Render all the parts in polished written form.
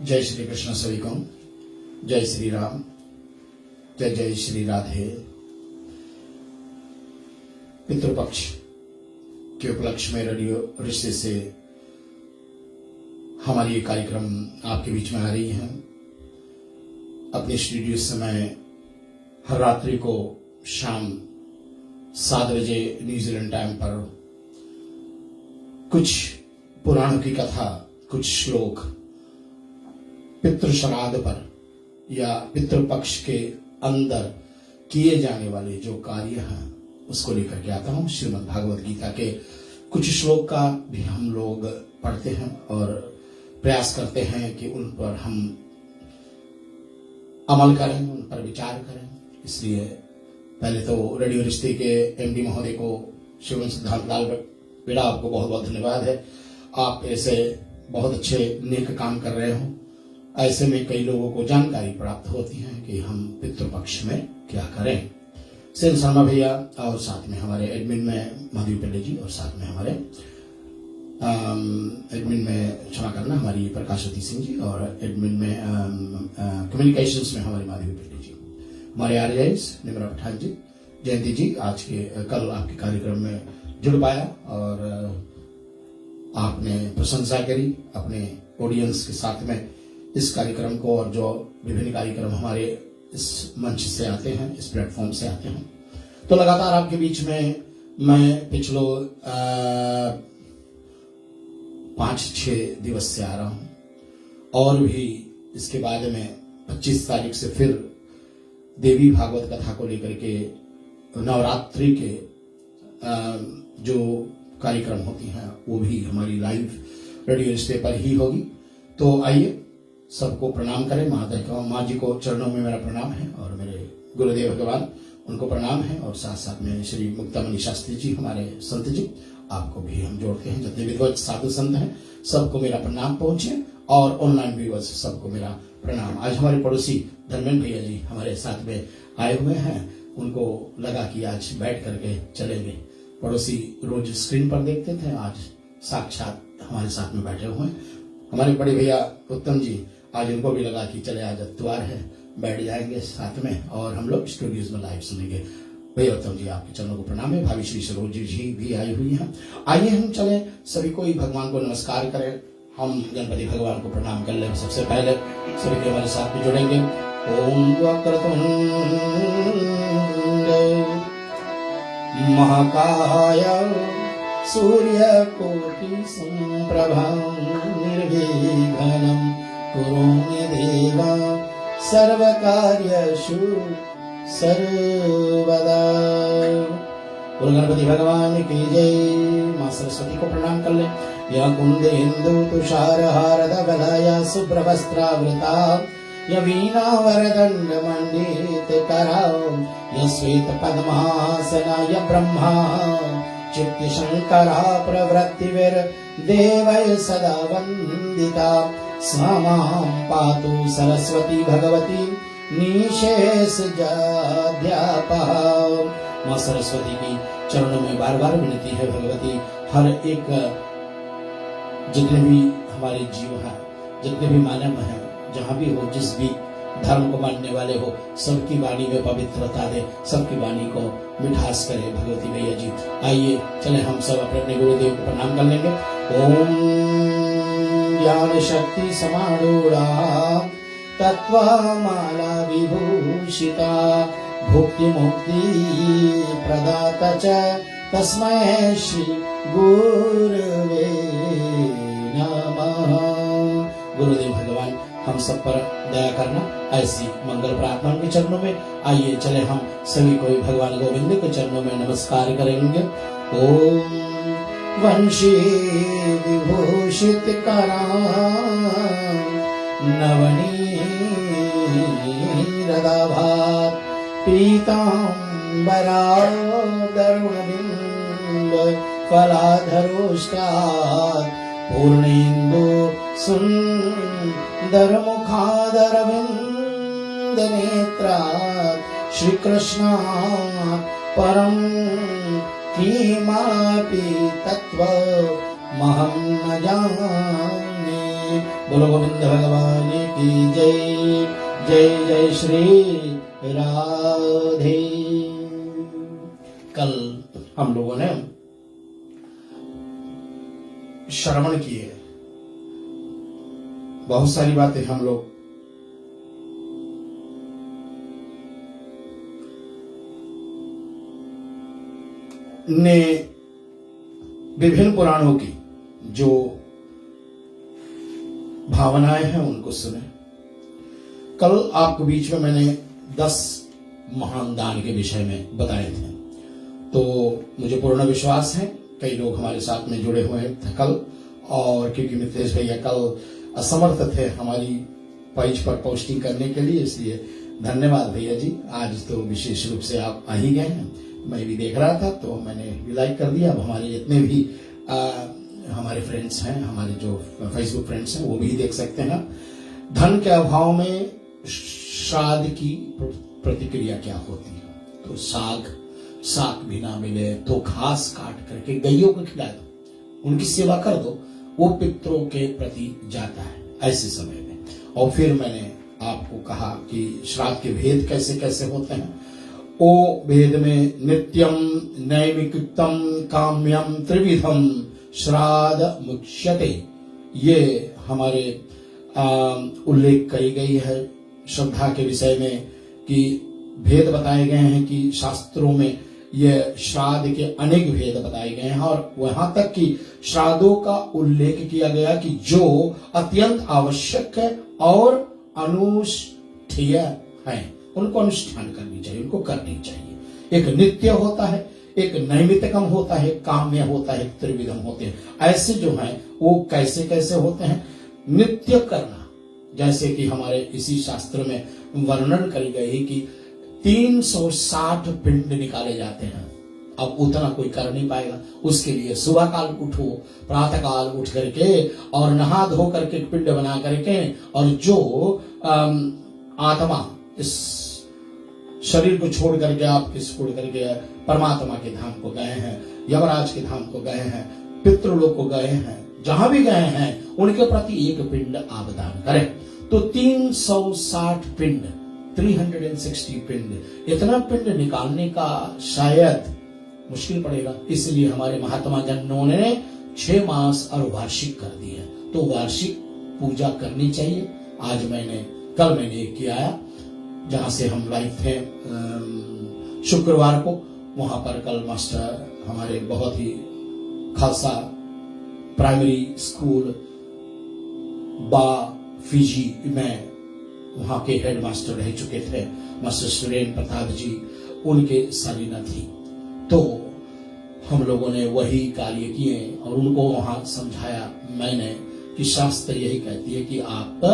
जय श्री कृष्ण सभी को, जय श्री राम, जय जय श्री राधे। पितृपक्ष के उपलक्ष्य में रेडियो रिश्ते से हमारी ये कार्यक्रम आपके बीच में आ रही है। अपने स्टूडियो समय हर रात्रि को शाम 7 बजे न्यूजीलैंड टाइम पर कुछ पुराणों की कथा, कुछ श्लोक पितृ श्राद्ध पर या पितृपक्ष के अंदर किए जाने वाले जो कार्य हैं उसको लेकर के आता हूं। श्रीमद् भागवत गीता के कुछ श्लोक का भी हम लोग पढ़ते हैं और प्रयास करते हैं कि उन पर हम अमल करें, उन पर विचार करें। इसलिए पहले तो रेडियो रिश्ते के एमडी महोदय को, शिवन सिद्धांत लाल बेड़ा, आपको बहुत बहुत धन्यवाद है। आप ऐसे बहुत अच्छे नेक काम कर रहे हो। ऐसे में कई लोगों को जानकारी प्राप्त होती है कि हम पितृपक्ष में क्या करें। सेन शर्मा भैया और साथ में हमारे एडमिन में माधवी पिल्ले जी और साथ में हमारे एडमिन में क्षमा करना हमारी प्रकाशवती सिंह जी और एडमिन में कम्युनिकेशंस में हमारी माधवी पिल्ले जी, हमारे आरजेएस निमरा पठान जी, जयंती जी आज के कल आपके कार्यक्रम में जुड़ पाया और आपने प्रशंसा करी अपने ऑडियंस के साथ में इस कार्यक्रम को। और जो विभिन्न कार्यक्रम हमारे इस मंच से आते हैं, इस प्लेटफॉर्म से आते हैं, तो लगातार आपके बीच में मैं पिछले 5-6 दिवस से आ रहा हूं और भी इसके बाद में 25 तारीख से फिर देवी भागवत कथा को लेकर के नवरात्रि के जो कार्यक्रम होती हैं वो भी हमारी लाइव रेडियो रिश्ते पर ही होगी। तो आइए सबको प्रणाम करें। माँ जी को चरणों में मेरा प्रणाम है और मेरे गुरुदेव भगवान उनको प्रणाम है और साथ साथ में श्री मुक्तामणि शास्त्री जी हमारे संत जी, आपको भी हम जोड़ते हैं। जितने विद्वत साधु संत हैं सबको मेरा प्रणाम पहुंचे और ऑनलाइन व्यूअर्स सबको मेरा प्रणाम। आज हमारे पड़ोसी धर्मेंद्र भैया जी हमारे साथ में आए हुए हैं। उनको लगा कि आज बैठ करके चलेंगे। पड़ोसी रोज स्क्रीन पर देखते थे, आज साक्षात हमारे साथ में बैठे हुए हैं। हमारे बड़े भैया उत्तम जी, आज उनको भी लगा कि चले आज अतवार है, बैठ जाएंगे साथ में और हम लोग स्टूडियोज में लाइव सुनेंगे। भैया उत्तम जी आपके चरणों को प्रणाम है। भाभी श्री सरोज जी भी आई हुई हैं। आइए हम चले, सभी को ही भगवान को नमस्कार करें। हम गणपति भगवान को प्रणाम कर ले। सबसे पहले सभी के हमारे साथ में जुड़ेंगे। ओम वक्रतुंड महाकाय सूर्यकोटि संप्रभा निर्विघ्नं कुरु मे देव सर्वकार्येषु सर्वदा। गुरु गणपति भगवान की जय। माँ सरस्वती को प्रणाम कर ले। या कुंदेन्दु तुषार हार धवलया शुभ्रवस्त्रावृता या वीणा वरदंड मंडित करा या श्वेत पद्मासना या ब्रह्मा चित्त शंकरा प्रवृत्तिविर देवै सदा वंदिता। स्वामां पातु सरस्वती भगवती निशेष जाध्यापः। माँ सरस्वती की चरणों में बार बार विनती है भगवती, हर एक जितने भी हमारे जीव हैं, जितने भी मानव हैं, जहाँ भी हो, जिस भी धर्म को मानने वाले हो, सबकी वाणी में पवित्रता दे, सबकी वाणी को मिठास करे भगवती मैया जी। आइए चले हम सब अपने अपने गुरुदेव को प्रणाम कर लेंगे। ओम ज्ञान शक्ति समारूढ़ा तत्वमाला विभूषिता भुक्ति मुक्ति प्रदाता च तस्मै श्री गुरुवे नमः। गुरुदेव भगवान हम सब पर दया करना। ऐसी मंगल प्रार्थना के चरणों में आइए चले हम सभी को भगवान गोविंद के चरणों में नमस्कार करेंगे। ओम वंशी विभूषित करा नवनीरदाभार पीतांबरा दरुणबिंब फलाधरोष्टात् पूर्णेन्दु सुंदर मुखादरविंद नेत्रात् श्री कृष्णात् परम किमपि तत्त्वमहं न जाने। बोलो गोविंद भगवान की जय। जय जय श्री राधे। कल हम लोगों ने श्रवण किए, बहुत सारी बातें हम लोग ने विभिन्न पुराणों की जो भावनाएं हैं उनको सुने। कल आपके बीच में मैंने 10 महान दान के विषय में बताए थे, तो मुझे पूर्ण विश्वास है कई लोग हमारे साथ में जुड़े हुए थे कल, और क्योंकि मित्रेश भैया कल असमर्थ थे हमारी पेज पर पोस्टिंग करने के लिए, इसलिए धन्यवाद भैया जी। आज तो विशेष रूप से आप आ ही गए हैं, मैं भी देख रहा था तो मैंने भी लाइक कर दिया। अब हमारे जितने भी हमारे फ्रेंड्स हैं, हमारे जो फेसबुक फ्रेंड्स हैं वो भी देख सकते हैं। धन के अभाव में श्राद्ध की प्रतिक्रिया क्या होती है, तो साग भी ना मिले तो घास काट करके गैयों को खिला दो, उनकी सेवा कर दो, वो पितरों के प्रति जाता है ऐसे समय में। और फिर मैंने आपको कहा कि श्राद्ध के भेद कैसे कैसे होते हैं। ओ भेद में नित्यम नैमित्तम काम्यम त्रिविधम श्राद्ध मुच्यते, ये हमारे उल्लेख करी गई है श्रद्धा के विषय में, कि भेद बताए गए हैं कि शास्त्रों में ये श्राद्ध के अनेक भेद बताए गए हैं, और वहां तक कि श्राद्धों का उल्लेख किया गया कि जो अत्यंत आवश्यक है और अनुष्ठेय है उनको अनुष्ठान करनी चाहिए, उनको करनी चाहिए। एक नित्य होता है, एक नैमित्तिकम होता है, काम्य होता है, त्रिविधम होते हैं। ऐसे जो हैं वो कैसे कैसे होते हैं। नित्य करना, जैसे कि हमारे इसी शास्त्र में वर्णन करी गई कि 360 पिंड निकाले जाते हैं। अब उतना कोई कर नहीं पाएगा, उसके लिए सुबह काल उठो, प्रातः काल उठ करके और नहा धो करके पिंड बना करके, और जो आत्मा इस शरीर को छोड़ करके आप छोड़ करके परमात्मा के धाम को गए हैं, यमराज के धाम को गए हैं, पितृलोक को गए हैं, जहां भी गए हैं उनके प्रति एक पिंड आप दान करें। तो 360 पिंड, 360 पिंड, इतना पिंड निकालने का शायद मुश्किल पड़ेगा, इसलिए हमारे महात्मा जनों ने 6 मास और वार्षिक कर दिया। तो वार्षिक पूजा करनी चाहिए। कल मैंने किया, जहां से हम लाइव थे शुक्रवार को, वहां पर कल मास्टर हमारे बहुत ही खालसा प्राइमरी स्कूल फिजी में वहां के हेड मास्टर रह चुके थे, मास्टर सुरेन प्रताप जी, उनके सालीना थी। तो हम लोगों ने वही कार्य किए और उनको वहां समझाया मैंने कि शास्त्र यही कहती है कि आप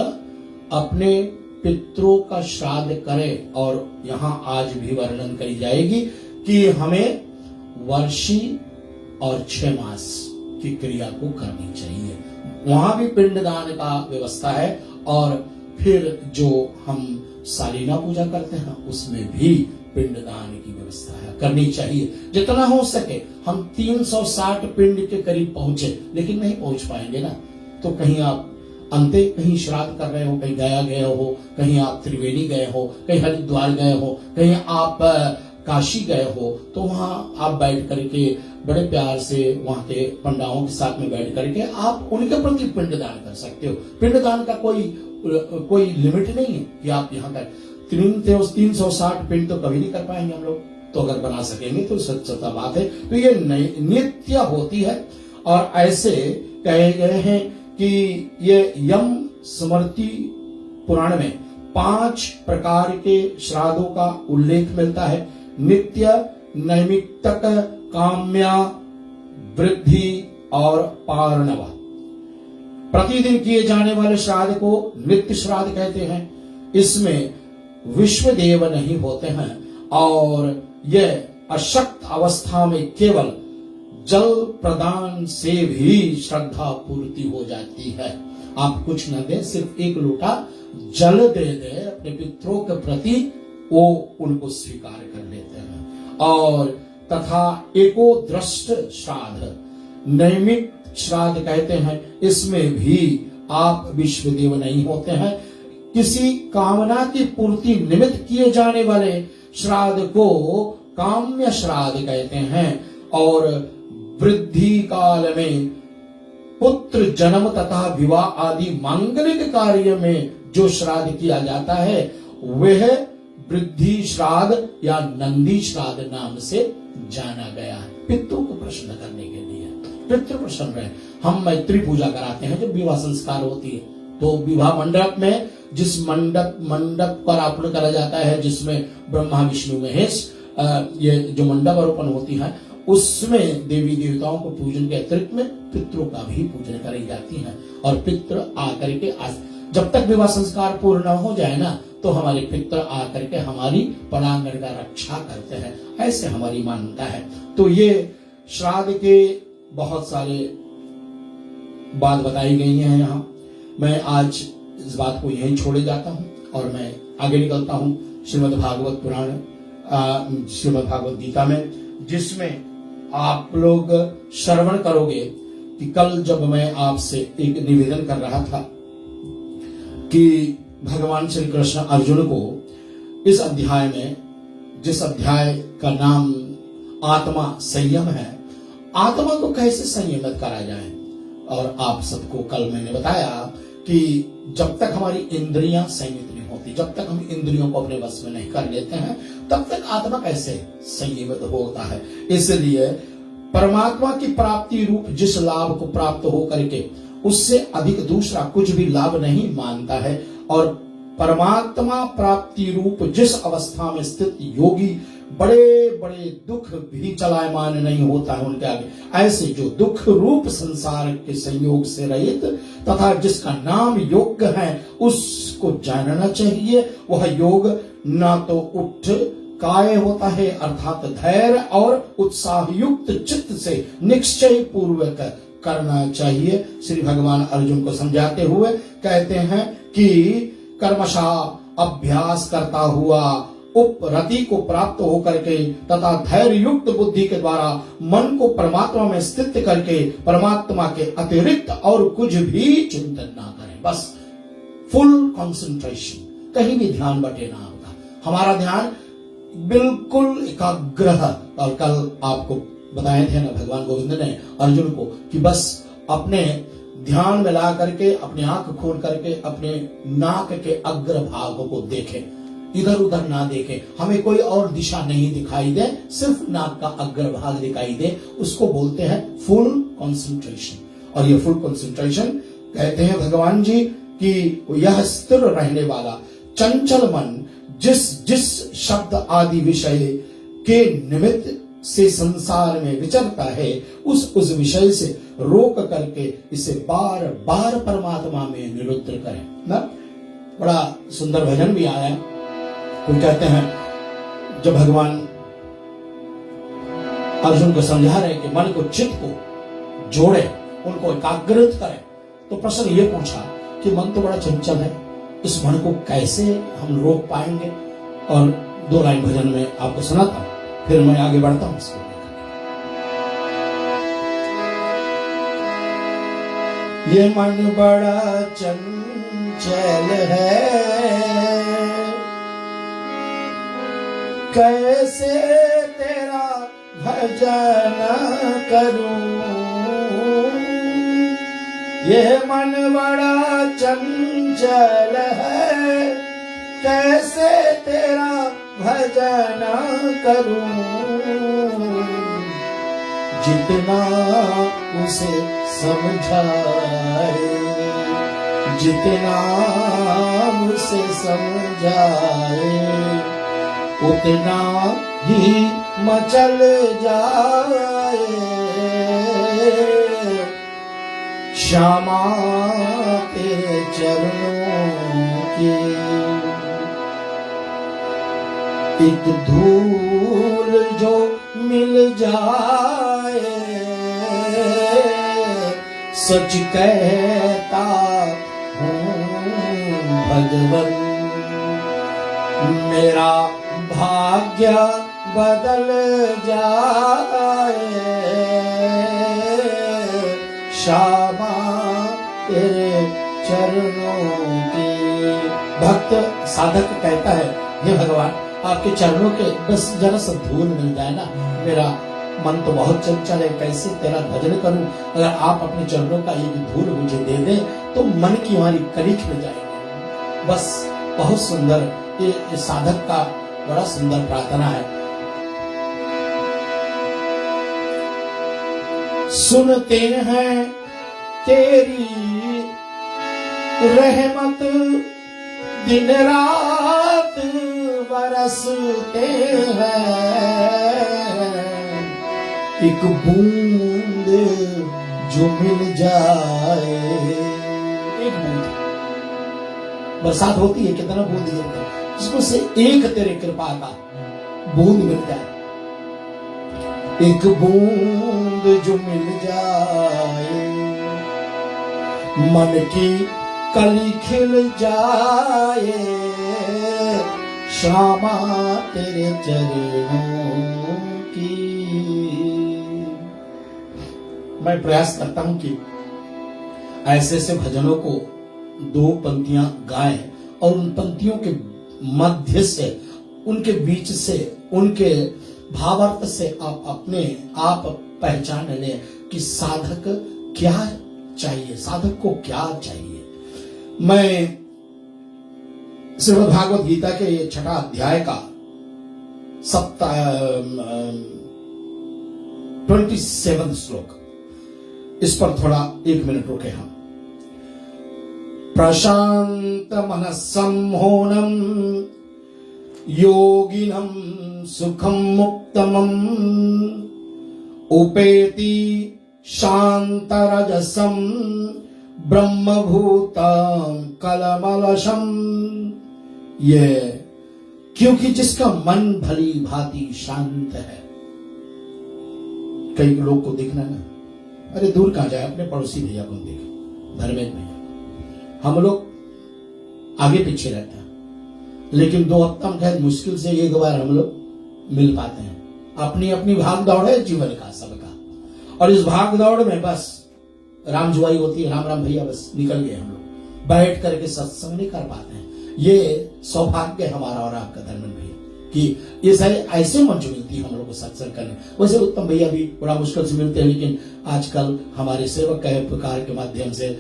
अपने पितरों का श्राद्ध करें, और यहाँ आज भी वर्णन करी जाएगी कि हमें वर्षी और 6 मास की क्रिया को करनी चाहिए। वहां भी पिंडदान का व्यवस्था है, और फिर जो हम सालीना पूजा करते हैं उसमें भी पिंडदान की व्यवस्था है, करनी चाहिए। जितना हो सके हम 360 पिंड के करीब पहुंचे, लेकिन नहीं पहुंच पाएंगे ना, तो कहीं आप अंते कहीं श्राद्ध कर रहे हो, कहीं गया गए हो, कहीं आप त्रिवेणी गए हो, कहीं हरिद्वार गए हो, कहीं आप काशी गए हो, तो वहां आप बैठ करके बड़े प्यार से वहां के पंडाओं के साथ में बैठ करके आप उनके प्रति पिंडदान कर सकते हो। पिंडदान का कोई लिमिट नहीं है कि आप यहाँ कर 360 पिंड तो कभी नहीं कर पाएंगे हम लोग, तो अगर बना सकेंगे तो सच्चा बात है। तो ये नित्य होती है, और ऐसे कहे गए हैं कि ये यम स्मृति पुराण में 5 प्रकार के श्राद्धों का उल्लेख मिलता है। नित्य, नैमित्तिक, काम्या, वृद्धि और पार्णव। प्रतिदिन किए जाने वाले श्राद्ध को नित्य श्राद्ध कहते हैं। इसमें विश्व देव नहीं होते हैं, और यह अशक्त अवस्था में केवल जल प्रदान से भी श्रद्धा पूर्ति हो जाती है। आप कुछ न दे, सिर्फ 1 लोटा जल दे दे अपने पितरों के प्रति, वो उनको स्वीकार कर लेते हैं। और तथा एको दृष्ट श्राद्ध, नैमित श्राद्ध कहते हैं, इसमें भी आप विश्वदेव नहीं होते हैं। किसी कामना की पूर्ति निमित्त किए जाने वाले श्राद्ध को काम्य श्राद्ध कहते हैं और वृद्धि काल में पुत्र जन्म तथा विवाह आदि मांगलिक कार्य में जो श्राद्ध किया जाता है वह वृद्धि श्राद्ध या नंदी श्राद्ध नाम से जाना गया है। पितरों को प्रसन्न करने के लिए पितृ प्रसन्न रहे। हम मैत्री पूजा कराते हैं जब विवाह संस्कार होती है, तो विवाह मंडप में जिस मंडप पर आरोपण करा जाता है, जिसमें ब्रह्मा विष्णु महेश ये जो मंडप आरोपण होती है, उसमें देवी देवताओं को पूजन के अतिरिक्त में पितरों का भी पूजन कराई जाती है। और पितृ आकर के जब तक विवाह संस्कार पूर्ण न हो जाए ना, तो हमारे पितृ आकर के हमारी परांगण का रक्षा करते हैं, ऐसे हमारी मान्यता है। तो ये श्राद्ध के बहुत सारे बात बताई गई हैं यहाँ। मैं आज इस बात को यहीं छोड़े जाता हूँ और मैं आगे निकलता हूँ श्रीमद् भागवत पुराण, श्रीमद् भागवत गीता में, जिसमें आप लोग श्रवण करोगे कि कल जब मैं आपसे एक निवेदन कर रहा था कि भगवान श्री कृष्ण अर्जुन को इस अध्याय में, जिस अध्याय का नाम आत्मा संयम है, आत्मा को कैसे संयमित करा जाए। और आप सबको कल मैंने बताया कि जब तक हमारी इंद्रियां संयमित नहीं होती, जब तक हम इंद्रियों को अपने वश में नहीं कर लेते हैं, तब तक आत्मा कैसे संयमित होता है। इसलिए परमात्मा की प्राप्ति रूप जिस लाभ को प्राप्त हो करके उससे अधिक दूसरा कुछ भी लाभ नहीं मानता है, और परमात्मा प्राप्ति रूप जिस अवस्था में स्थित योगी बड़े बड़े दुख भी चलायमान नहीं होता है उनके आगे, ऐसे जो दुख रूप संसार के संयोग से रहित तथा जिसका नाम योग है, उसको जानना चाहिए। वह योग ना तो उठ काय होता है, अर्थात धैर्य और उत्साह युक्त चित्त से निश्चय पूर्वक करना चाहिए। श्री भगवान अर्जुन को समझाते हुए कहते हैं कि कर्मशः अभ्यास करता हुआ उपरति को प्राप्त होकर के तथा धैर्य युक्त बुद्धि के द्वारा मन को परमात्मा में स्थित करके परमात्मा के अतिरिक्त और कुछ भी चिंतन ना करें। बस फुल कंसंट्रेशन, कहीं भी ध्यान बटे ना आपका, हमारा ध्यान बिल्कुल एकाग्र है। और कल आपको बताए थे ना भगवान गोविंद ने अर्जुन को कि बस अपने ध्यान में ला करके अपने आंख खोल करके अपने नाक के अग्र भाग को देखे, इधर उधर ना देखे, हमें कोई और दिशा नहीं दिखाई दे, सिर्फ नाक का अग्र भाग दिखाई दे, उसको बोलते हैं फुल कंसंट्रेशन। और ये फुल कंसंट्रेशन कहते हैं भगवान जी कि यह स्थिर रहने वाला चंचल मन जिस जिस शब्द आदि विषय के निमित्त से संसार में विचरता है, उस विषय से रोक करके इसे बार बार परमात्मा में निरुद्ध करें ना। बड़ा सुंदर भजन भी आया है। कोई कहते हैं जब भगवान अर्जुन को समझा रहे कि मन को चित्त को जोड़े, उनको एकाग्रित करे, तो प्रश्न ये पूछा कि मन तो बड़ा चंचल है, इस मन को कैसे हम रोक पाएंगे। और 2 लाइन भजन में आपको सुनाता, फिर मैं आगे बढ़ता हूं इसको। ये मन बड़ा चंचल है, कैसे तेरा भजन करूं। ये मन बड़ा चंचल है, कैसे तेरा भजन करूं। जितना उसे समझाए, जितना उसे समझाए, उतना ही मचल जाए। श्यामा तेरे चरणों की एक धूल जो मिल जाए, सच कहता हूँ भगवन, मेरा भाग्य बदल जाए। श्यामा तेरे चरणों की। भक्त साधक कहता है, हे भगवान आपके चरणों के बस जरा सा धूल मिल जाए ना, मेरा मन तो बहुत चंचल है, कैसे तेरा भजन करूं। अगर आप अपने चरणों का एक धूल मुझे दे दें तो मन की हमारी कली खिल जाएगी। बस बहुत सुंदर ये साधक का बड़ा सुंदर प्रार्थना है। सुनते हैं तेरी रहमत दिन रात बरसते हैं, एक बूंद जो मिल जाए। एक बूंद बरसात होती है, कितना बूंद गिरता है, जिसको से एक तेरे कृपा का बूंद मिल जाए, एक बूंद जो मिल जाए, मन की कली खिल जाए, श्यामा तेरे चरणों की। मैं प्रयास करता हूं कि ऐसे ऐसे भजनों को दो पंक्तियां गाएं और उन पंक्तियों के मध्य से, उनके बीच से, उनके भावार्थ से आप अपने आप पहचान लें कि साधक क्या चाहिए, साधक को क्या चाहिए। मैं श्रीमद् भागवत गीता के 6वां अध्याय का 27 श्लोक, इस पर थोड़ा 1 मिनट रुके हम। प्रशांत मनस्सं होनम योगिनम सुखम मुक्तमम उपेति शांतरजसम ब्रह्मभूतं कलमलशम। ये क्योंकि जिसका मन भली भांति शांत है। कई लोग को देखना ना, अरे दूर कहां जाए, अपने पड़ोसी भैया को देखो, धर्मेंद्र भैया, हम लोग आगे पीछे रहते हैं, लेकिन 2 हफ्ता में मुश्किल से 1 बार हम लोग मिल पाते हैं। अपनी अपनी भाग दौड़ है जीवन का सबका, और इस भाग दौड़ में बस राम जुआई होती है, राम राम भैया बस निकल गए, हम लोग बैठ करके सत्संग नहीं कर पाते हैं। ये सौभाग्य है हमारा और आपका धर्मेंद्र भैया कि ये सारे ऐसे मंच मिलती है हम लोग को सत्संग करने। वैसे उत्तम भैया भी बड़ा मुश्किल से मिलते हैं, लेकिन आजकल हमारे सेवक के प्रकार के माध्यम से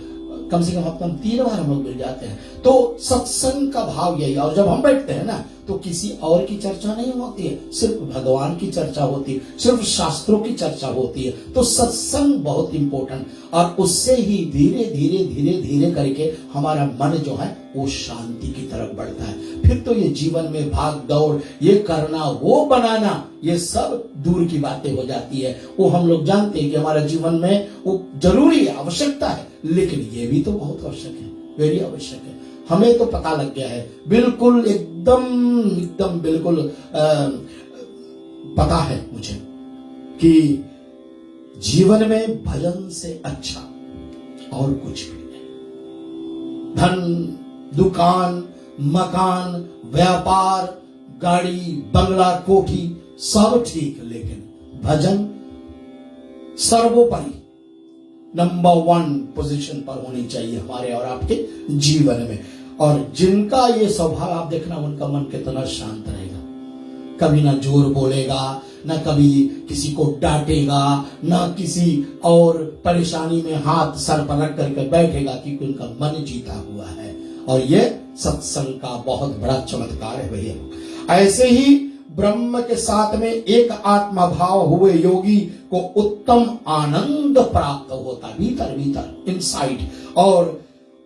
कम से कम हफ्ते में 3 बार हम लोग मिल जाते हैं। तो सत्संग का भाव यही है। और जब हम बैठते हैं ना, तो किसी और की चर्चा नहीं होती है, सिर्फ भगवान की चर्चा होती है, सिर्फ शास्त्रों की चर्चा होती है। तो सत्संग बहुत इंपॉर्टेंट, और उससे ही धीरे धीरे धीरे धीरे करके हमारा मन जो है वो शांति की तरफ बढ़ता है। फिर तो ये जीवन में भाग दौड़, ये करना वो बनाना, ये सब दूर की बातें हो जाती है। वो हम लोग जानते हैं कि हमारा जीवन में वो जरूरी है, आवश्यकता है, लेकिन ये भी तो बहुत आवश्यक है, वेरी आवश्यक है। हमें तो पता लग गया है, बिल्कुल एकदम एकदम बिल्कुल पता है मुझे कि जीवन में भजन से अच्छा और कुछ भी नहीं। धन, दुकान, मकान, व्यापार, गाड़ी, बंगला, कोठी सब ठीक, लेकिन भजन सर्वोपरि नंबर 1 पोजीशन पर होनी चाहिए हमारे और आपके जीवन में। और जिनका ये स्वभाव आप देखना, उनका मन कितना शांत रहेगा, कभी ना जोर बोलेगा, ना कभी किसी को डांटेगा, ना किसी और परेशानी में हाथ सर पर रख करके बैठेगा, क्योंकि उनका मन जीता हुआ है। और ये सत्संग का बहुत बड़ा चमत्कार है भैया। ऐसे ही ब्रह्म के साथ में एक आत्मा भाव हुए योगी को उत्तम आनंद प्राप्त होता, भीतर भीतर इनसाइड। और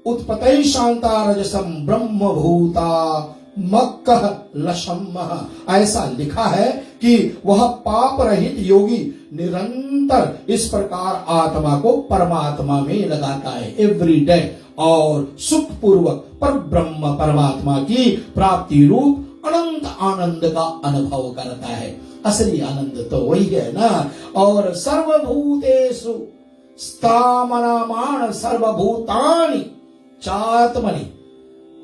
उत्पत्ति शांता रजसम ब्रह्म भूता मक्कह लशम, ऐसा लिखा है कि वह पाप रहित योगी निरंतर इस प्रकार आत्मा को परमात्मा में लगाता है एवरी डे, और सुख पूर्वक पर ब्रह्म परमात्मा की प्राप्ति रूप अनंत आनंद का अनुभव करता है। असली आनंद तो वही है ना। और सर्वभूतेषु स्थामनामाण सर्वभूतानि चात्मनि,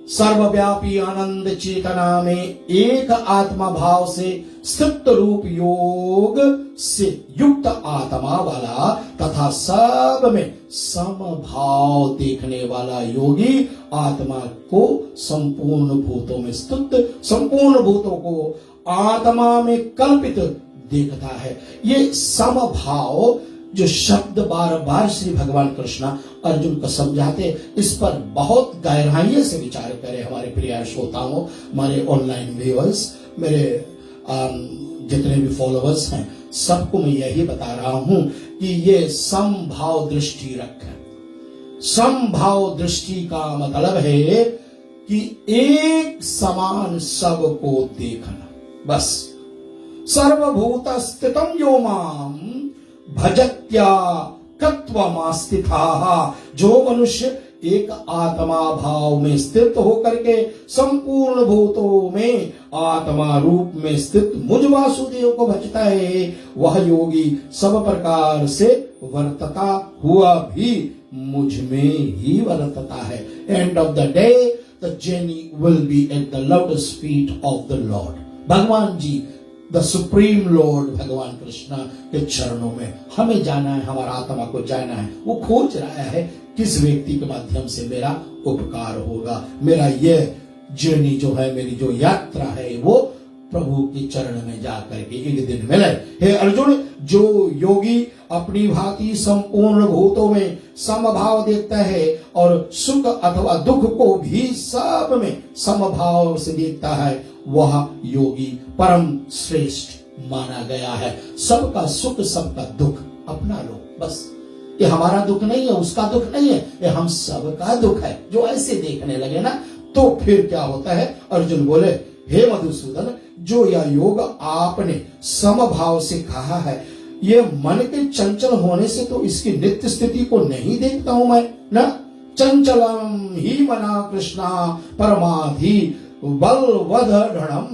सर्वव्यापी आनंद चेतना में एक आत्मा भाव से स्थित रूप योग से युक्त आत्मा वाला तथा तथा सब में समभाव देखने वाला योगी आत्मा को संपूर्ण भूतों में स्थित, संपूर्ण भूतों को आत्मा में कल्पित देखता है। ये समभाव जो शब्द बार बार श्री भगवान कृष्ण अर्जुन को समझाते, इस पर बहुत गहराई से विचार करें हमारे प्रिय श्रोताओं, हमारे ऑनलाइन व्यूअर्स, मेरे जितने भी फॉलोअर्स हैं, सबको मैं यही बता रहा हूं कि ये समभाव दृष्टि रखें। समभाव दृष्टि का मतलब है कि एक समान सबको देखना, बस। सर्वभूत स्थितम यो माम भजत्या कत्वमास्थिताः, जो मनुष्य एक आत्मा भाव में स्थित होकर के संपूर्ण भूतों में आत्मा रूप में स्थित मुझ वासुदेव को भजता है, वह योगी सब प्रकार से वर्तता हुआ भी मुझ में ही वर्तता है। End of the day the journey will be at the lotus feet of the Lord. भगवान जी, द सुप्रीम लॉर्ड भगवान कृष्ण के चरणों में हमें जाना है, हमारा आत्मा को जाना है। वो खोज रहा है किस व्यक्ति के माध्यम से मेरा उपकार होगा, मेरा ये जर्नी जो है, मेरी जो यात्रा है, वो प्रभु के चरण में जाकर के एक दिन मिले। हे अर्जुन, जो योगी अपनी भांति संपूर्ण भूतों में समभाव देखता है और सुख अथवा दुख को भी सब में समभाव से देखता है, वह योगी परम श्रेष्ठ माना गया है। सबका सुख सबका दुख अपना लो, बस। ये हमारा दुख नहीं है, उसका दुख नहीं है, ये हम सबका दुख है। जो ऐसे देखने लगे ना, तो फिर क्या होता है? अर्जुन बोले, हे मधुसूदन, जो यह योग आपने समभाव से कहा है, ये मन के चंचल होने से तो इसकी नित्य स्थिति को नहीं देखता हूं मैं ना। चंचलम ही मना कृष्णा परमाधि बलवध ढणम।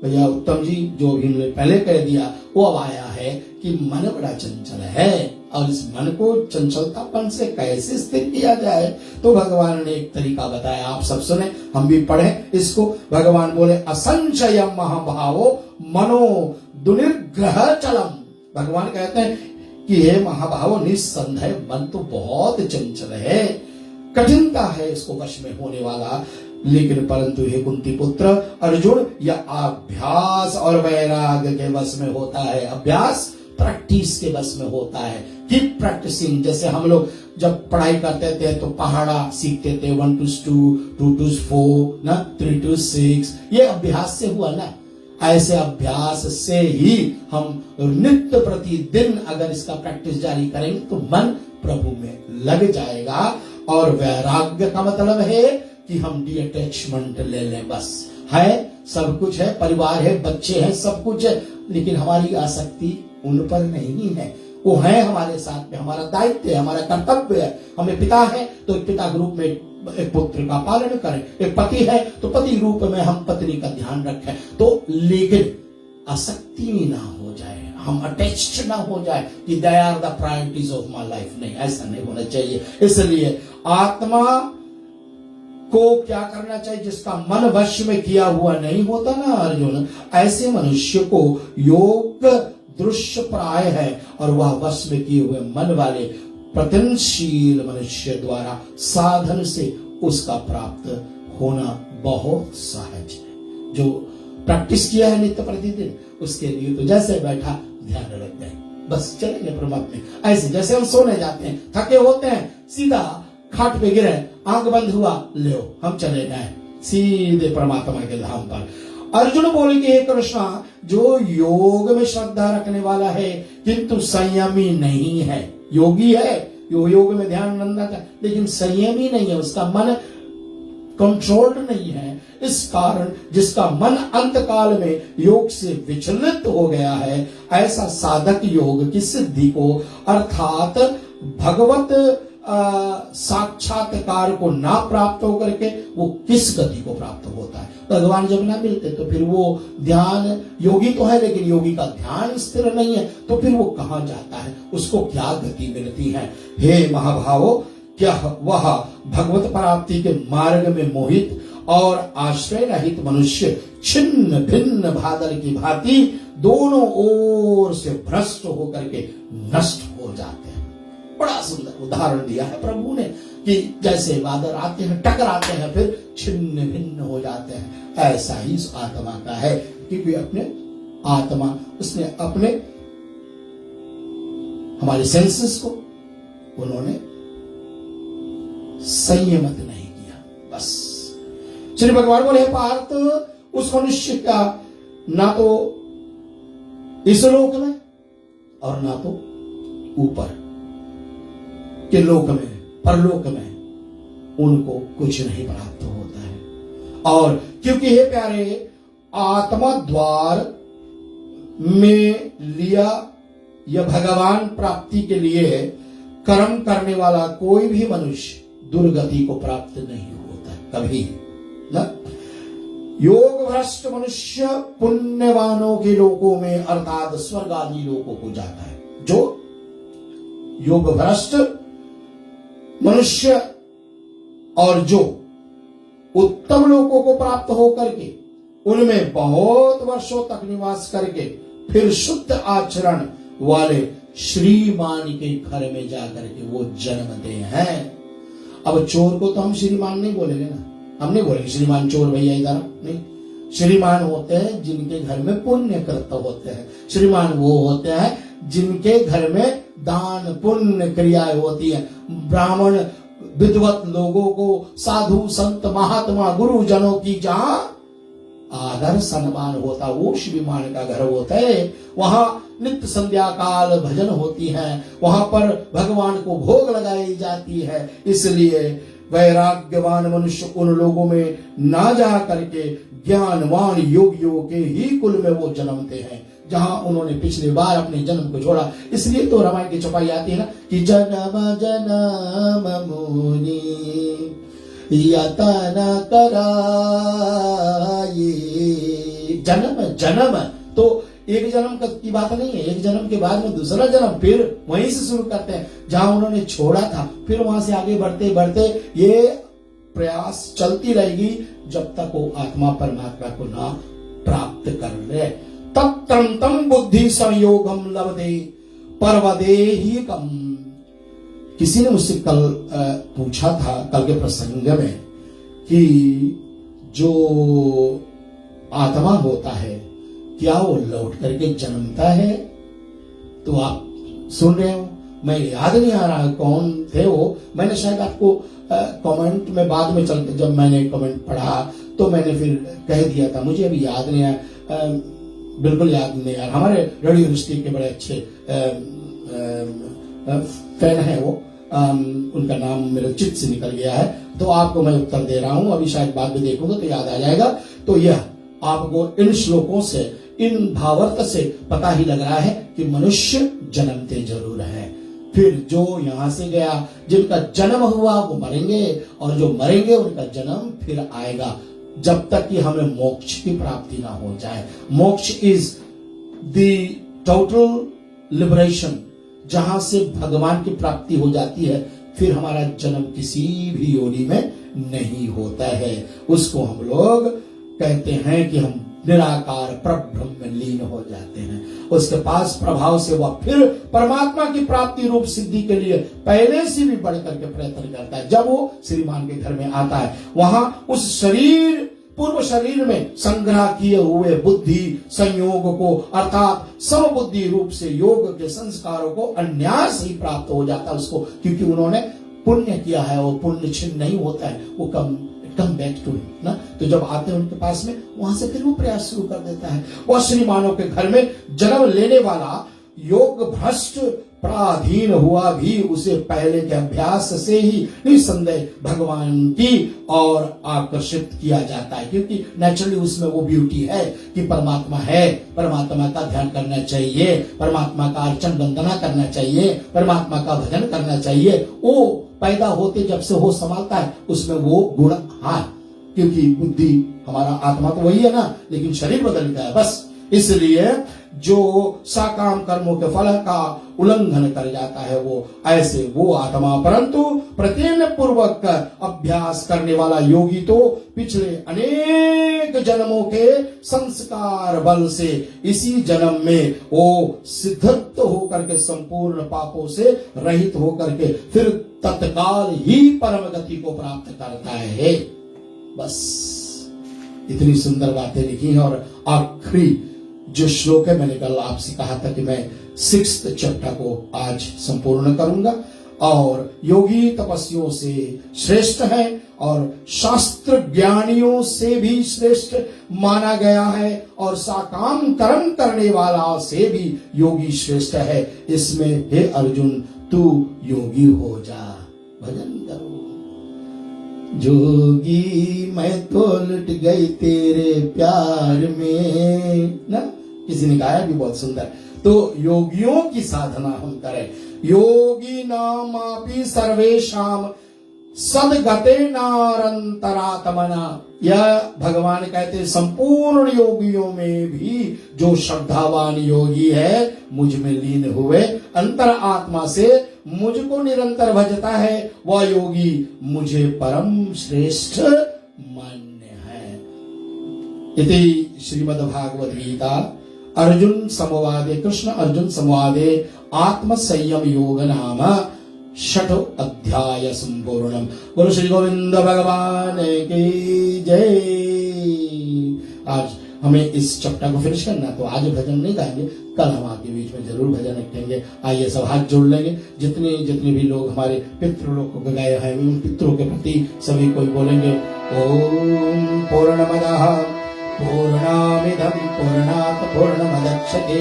भैया उत्तम जी, जो भी हमने पहले कह दिया वो अब आया है कि मन बड़ा चंचल है, और इस मन को चंचलतापन से कैसे स्थिर किया जाए, तो भगवान ने एक तरीका बताया। आप सब सुने, हम भी पढ़े इसको। भगवान बोले, असंशयम महाभावो मनो दुर्निग्रह चलम। भगवान कहते हैं कि हे महाभावो, निस्संदेह मन तो बहुत चंचल है, कठिनता है इसको वश में होने वाला। लेकिन परंतु हे कुंती पुत्र अर्जुन, यह अभ्यास और वैराग्य के वश में होता है। अभ्यास प्रैक्टिस के बस में होता है। Keep practicing. जैसे हम लोग जब पढ़ाई करते थे तो पहाड़ा सीखते थे, 1 to 2, 2 to 4 ना, 3 to 6, ये अभ्यास से हुआ ना। ऐसे अभ्यास से ही हम नित्य प्रतिदिन अगर इसका प्रैक्टिस जारी करेंगे तो मन प्रभु में लग जाएगा। और वैराग्य का मतलब है कि हम डिटैचमेंट ले लें, बस। है सब कुछ है, परिवार है, बच्चे हैं, सब कुछ है, लेकिन हमारी आसक्ति उन पर नहीं है। वो है हमारे साथ में, हमारा दायित्व है, हमारा कर्तव्य है। हमें पिता है तो एक पिता के रूप में एक पुत्र का पालन करें, एक पति है तो पति रूप में हम पत्नी का ध्यान रखें। तो लेकिन आसक्ति ना हो जाए, हम अटैच्ड ना हो जाए कि they are the priorities of my life. नहीं, ऐसा नहीं होना चाहिए। इसलिए आत्मा को क्या करना चाहिए? जिसका मन वश में किया हुआ नहीं होता ना अर्जुन, ऐसे मनुष्य को योग दृश्य प्राय है, और वह वश में किए हुए मन वाले प्रयत्नशील मनुष्य द्वारा साधन से उसका प्राप्त होना बहुत सहज है। जो प्रैक्टिस किया है नित्य प्रतिदिन, उसके लिए तो जैसे बैठा ध्यान रख गए, बस चलेंगे परमात्मा में। ऐसे जैसे हम सोने जाते हैं, थके होते हैं, सीधा खाट पे गिरे, आंख बंद हुआ, ले हम चले गए सीधे परमात्मा के धाम पर। अर्जुन बोले कि हे कृष्णा, जो योग में श्रद्धा रखने वाला है किंतु संयमी नहीं है, योगी है, योग में ध्यान रखता है, लेकिन संयमी नहीं है, उसका मन कंट्रोल्ड नहीं है। इस कारण जिसका मन अंत काल में योग से विचलित हो गया है, ऐसा साधक योग की सिद्धि को अर्थात भगवत साक्षात्कार को ना प्राप्त होकर के वो किस गति को प्राप्त होता है? भगवान जब ना मिलते तो फिर वो ध्यान योगी तो है, लेकिन योगी का ध्यान स्थिर नहीं है, तो फिर वो कहां जाता है? उसको क्या गति मिलती है? हे महाभावो, क्या वह भगवत प्राप्ति के मार्ग में मोहित और आश्रय रहित मनुष्य छिन्न भिन्न बादल की भांति दोनों ओर से भ्रष्ट होकर के नष्ट हो जाते हैं। सुंदर उदाहरण दिया है प्रभु ने कि जैसे बादल आते हैं, टकराते हैं, फिर छिन्न भिन्न हो जाते हैं, ऐसा ही इस आत्मा का है कि वे अपने आत्मा, उसने अपने हमारे सेंसेस को उन्होंने संयमित नहीं किया। बस श्री भगवान बोले, पार्थ उस मनुष्य का ना तो इस लोक में और ना तो ऊपर के लोक में, परलोक में उनको कुछ नहीं प्राप्त होता है। और क्योंकि हे प्यारे, आत्मा द्वार में लिया यह भगवान प्राप्ति के लिए कर्म करने वाला कोई भी मनुष्य दुर्गति को प्राप्त नहीं होता कभी न। योग भ्रष्ट मनुष्य पुण्यवानों के लोकों में अर्थात स्वर्ग आदि लोकों को जाता है। जो योग भ्रष्ट मनुष्य और जो उत्तम लोकों को प्राप्त होकर के उनमें बहुत वर्षों तक निवास करके फिर शुद्ध आचरण वाले श्रीमान के घर में जाकर के वो जन्मते हैं। अब चोर को तो हम श्रीमान नहीं बोलेंगे ना, हम नहीं बोलेंगे श्रीमान चोर भैया इधर, नहीं। श्रीमान होते हैं जिनके घर में पुण्य कृत्य होते हैं। श्रीमान वो होते हैं जिनके घर में दान पुण्य क्रियाएं होती है। ब्राह्मण विद्वत लोगों को, साधु संत महात्मा गुरुजनों की जहां आदर सम्मान होता, वो श्रीमान का घर होता है। वहां नित्य संध्या काल भजन होती है, वहां पर भगवान को भोग लगाई जाती है। इसलिए वैराग्यवान मनुष्य उन लोगों में ना जा करके ज्ञानवान योगियों के ही कुल में वो जन्मते हैं जहां उन्होंने पिछले बार अपने जन्म को छोड़ा। इसलिए तो रामायण की चौपाई आती है ना कि जन्म जन्म मुनि यतन कराये। जन्म जन्म तो एक जन्म की बात नहीं है, एक जन्म के बाद में दूसरा जन्म, फिर वहीं से शुरू करते हैं जहां उन्होंने छोड़ा था। फिर वहां से आगे बढ़ते बढ़ते ये प्रयास चलती रहेगी जब तक वो आत्मा परमात्मा को ना प्राप्त कर ले। तत्रम तम बुद्धि संयोगम लभते परवदे ही कम। किसी ने मुझसे कल पूछा था, कल के प्रसंग में, कि जो आत्मा होता है क्या वो लौट करके जन्मता है? तो आप सुन रहे हो, मैं याद नहीं आ रहा कौन थे वो। मैंने शायद आपको कमेंट में बाद में चलते, जब मैंने कमेंट पढ़ा तो मैंने फिर कह दिया था, मुझे अभी याद नहीं आया, बिल्कुल याद नहीं आया। हमारे रेडियो यूनिवर्सिटी के बड़े अच्छे फैन है वो, उनका नाम मेरे चित्त से निकल गया है, तो आपको मैं उत्तर दे रहा हूं। अभी शायद बाद में देखूंगा तो याद आ जाएगा। तो यह आपको इन श्लोकों से, इन भावार्थ से पता ही लग रहा है कि मनुष्य जन्मते जरूर है, फिर जो यहां से गया, जिनका जन्म हुआ वो मरेंगे, और जो मरेंगे उनका जन्म फिर आएगा, जब तक कि हमें मोक्ष की प्राप्ति ना हो जाए। मोक्ष इज द टोटल लिबरेशन, जहां से भगवान की प्राप्ति हो जाती है, फिर हमारा जन्म किसी भी योनि में नहीं होता है। उसको हम लोग कहते हैं कि हम निराकार परब्रह्म में लीन हो जाते हैं। उसके पास प्रभाव से वह फिर परमात्मा की प्राप्ति रूप सिद्धि के लिए पहले से भी बढ़कर के प्रयत्न करता है। जब वो श्रीमान के घर में आता है, वहां उस शरीर, पूर्व शरीर में संग्रह किए हुए बुद्धि संयोग को, अर्थात समबुद्धि रूप से योग के संस्कारों को अन्यास ही प्राप्त हो जाता है उसको, क्योंकि उन्होंने पुण्य किया है। वो पुण्य छिन्न नहीं होता है, वो कम बैक टू ना। तो जब आते हैं उनके पास में, वहां से फिर वो प्रयास शुरू कर देता है। और श्रीमानों के घर में जन्म लेने वाला योग भ्रष्ट पराधीन हुआ भी उसे पहले के अभ्यास से ही निसंदेह भगवान की और आकर्षित किया जाता है, क्योंकि नेचुरली उसमें वो ब्यूटी है कि परमात्मा है, परमात्मा का ध्यान करना चाहिए, परमात्मा का अर्चन वंदना करना चाहिए, परमात्मा का भजन करना चाहिए। वो पैदा होते जब से हो संभालता है, उसमें वो गुण, हाँ, क्योंकि बुद्धि हमारा आत्मा तो वही है ना, लेकिन शरीर बदल गया है बस। इसलिए जो साकाम कर्मों के फल का उल्लंघन कर जाता है वो आत्मा, परंतु प्रत्यय पूर्वक अभ्यास करने वाला योगी तो पिछले अनेक जन्मों के संस्कार बल से इसी जन्म में वो सिद्धत्व होकर के संपूर्ण पापों से रहित होकर के फिर तत्काल ही परम गति को प्राप्त करता है। बस इतनी सुंदर बातें लिखी हैं। और आखिरी जो श्लोक है, मैंने कल आपसे कहा था कि मैं 6th चैप्टर को आज संपूर्ण करूंगा। और योगी तपस्वियों से श्रेष्ठ है और शास्त्र ज्ञानियों से भी श्रेष्ठ माना गया है और साकाम कर्म करने वाला से भी योगी श्रेष्ठ है। इसमें हे अर्जुन तू योगी हो जा, भजन करो। जोगी मैं तो लुट गई तेरे प्यार में, ना किसी ने गाया भी बहुत सुंदर। तो योगियों की साधना हम करें। योगी नामापि सर्वेशाम सदगते नारंतरात्मना। यह भगवान कहते संपूर्ण योगियों में भी जो श्रद्धावान योगी है मुझ में लीन हुए अंतर आत्मा से मुझको निरंतर भजता है, वह योगी मुझे परम श्रेष्ठ मान्य है। इति श्रीमद्भागवत गीता अर्जुन संवादे, कृष्ण अर्जुन संवादे आत्म संयम योग नाम 6ठो अध्याय संपूर्णम। बोलो श्री गोविंद भगवान की जय। आज हमें इस चैप्टर को फिनिश करना, तो आज भजन नहीं गाएंगे, कल हम आपके बीच में जरूर भजन रखेंगे। आइए सब हाथ जोड़ लेंगे। जितने जितने भी लोग हमारे पितृलोक को गए हैं उन पितरों के प्रति सभी कोई बोलेंगे ओम पूर्णमदः पूर्णामिदं पूर्णात् पूर्णमुदच्यते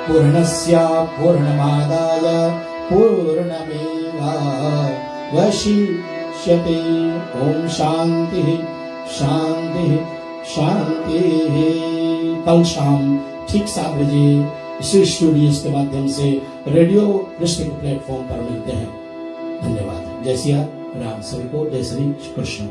पूर्णस्य पूर्णमादाय पूर्णमेवावशिष्यते। ओम शांति शांति शांति। कल शाम ठीक 7 बजे इसी स्टूडियोज के माध्यम से रेडियो ऋषि के प्लेटफॉर्म पर मिलते हैं। धन्यवाद। जय सिया राम। सभी को जय श्री कृष्ण।